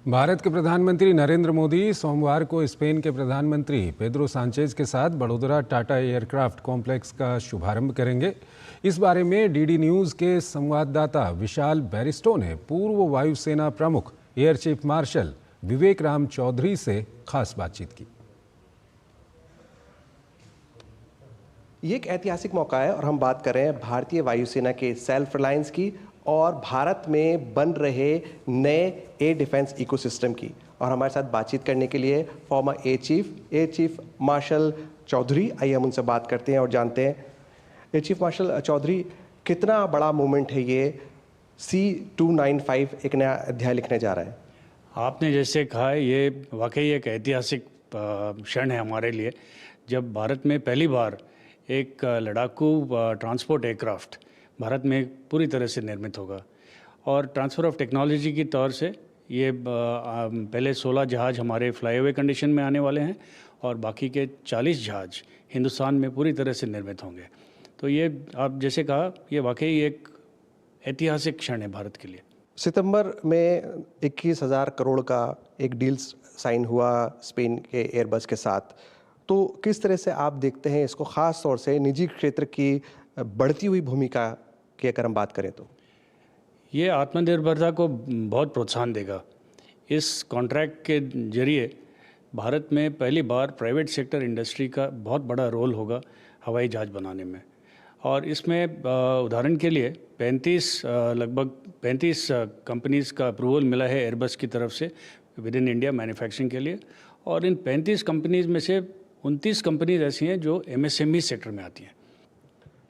भारत के प्रधानमंत्री नरेंद्र मोदी सोमवार को स्पेन के प्रधानमंत्री पेड्रो सांचेज के साथ बड़ोदरा टाटा एयरक्राफ्ट कॉम्प्लेक्स का शुभारंभ करेंगे। इस बारे में डीडी न्यूज के संवाददाता विशाल बैरिस्टो ने पूर्व वायुसेना प्रमुख एयर चीफ मार्शल विवेक राम चौधरी से खास बातचीत की। ये एक ऐतिहासिक मौका है और हम बात कर रहे हैं भारतीय वायुसेना के सेल्फ रिलायंस की और भारत में बन रहे नए एयर डिफेंस इकोसिस्टम की। और हमारे साथ बातचीत करने के लिए former air chief marshal Chaudhary, आइए हम उनसे बात करते हैं और जानते हैं। एयर चीफ मार्शल चौधरी, कितना बड़ा मूवमेंट है ये, C295 एक नया अध्याय लिखने जा रहा है? आपने जैसे कहा है, ये वाकई एक ऐतिहासिक क्षण है हमारे लिए, जब भारत में पहली बार एक लड़ाकू ट्रांसपोर्ट एयरक्राफ्ट भारत में पूरी तरह से निर्मित होगा। और ट्रांसफ़र ऑफ टेक्नोलॉजी की तौर से ये पहले 16 जहाज़ हमारे फ्लाईओवर कंडीशन में आने वाले हैं और बाकी के 40 जहाज़ हिंदुस्तान में पूरी तरह से निर्मित होंगे। तो ये आप जैसे कहा, ये वाकई एक ऐतिहासिक क्षण है भारत के लिए। सितंबर में 21,000 करोड़ का एक डील साइन हुआ स्पेन के एयरबस के साथ। तो किस तरह से आप देखते हैं इसको, ख़ास तौर से निजी क्षेत्र की बढ़ती हुई भूमिका की अगर हम बात करें तो? ये आत्मनिर्भरता को बहुत प्रोत्साहन देगा। इस कॉन्ट्रैक्ट के जरिए भारत में पहली बार प्राइवेट सेक्टर इंडस्ट्री का बहुत बड़ा रोल होगा हवाई जहाज़ बनाने में। और इसमें उदाहरण के लिए लगभग 35 कंपनीज़ का अप्रूवल मिला है एयरबस की तरफ से विद इन इंडिया मैन्युफैक्चरिंग के लिए। और इन 35 कंपनीज़ में से 29 कंपनीज ऐसी हैं जो MSME सेक्टर में आती हैं।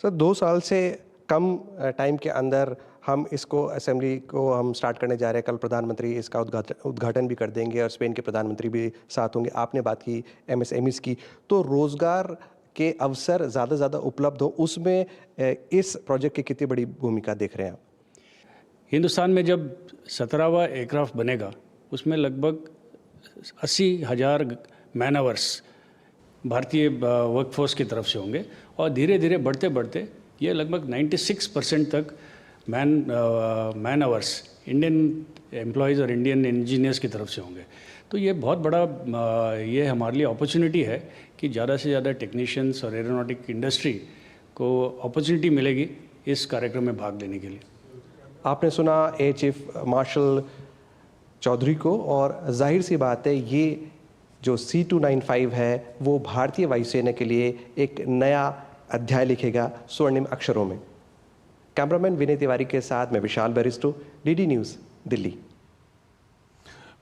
सर, 2 साल से कम टाइम के अंदर हम इसको असेंबली को हम स्टार्ट करने जा रहे हैं। कल प्रधानमंत्री इसका उद्घाटन भी कर देंगे और स्पेन के प्रधानमंत्री भी साथ होंगे। आपने बात की MSMEs की, तो रोज़गार के अवसर ज़्यादा उपलब्ध हो, उसमें इस प्रोजेक्ट की कितनी बड़ी भूमिका देख रहे हैं आप? हिंदुस्तान में जब 17वां एयरक्राफ्ट बनेगा, उसमें लगभग 80,000 मैन आवर्स भारतीय वर्कफोर्स की तरफ से होंगे और धीरे धीरे बढ़ते बढ़ते ये लगभग 96% तक मैन आवर्स इंडियन एम्प्लॉयज़ और इंडियन इंजीनियर्स की तरफ से होंगे। तो ये बहुत बड़ा ये हमारे लिए अपॉर्चुनिटी है कि ज़्यादा से ज़्यादा टेक्नीशियंस और एरोनॉटिक इंडस्ट्री को अपॉर्चुनिटी मिलेगी इस कार्यक्रम में भाग लेने के लिए। आपने सुना एयर चीफ मार्शल चौधरी को, और जाहिर सी बात है ये जो C295 है वो भारतीय वायुसेना के लिए एक नया अध्याय लिखेगा स्वर्णिम अक्षरों में। कैमरामैन विनय तिवारी के साथ मैं विशाल बैरिस्टो, DD न्यूज़, दिल्ली।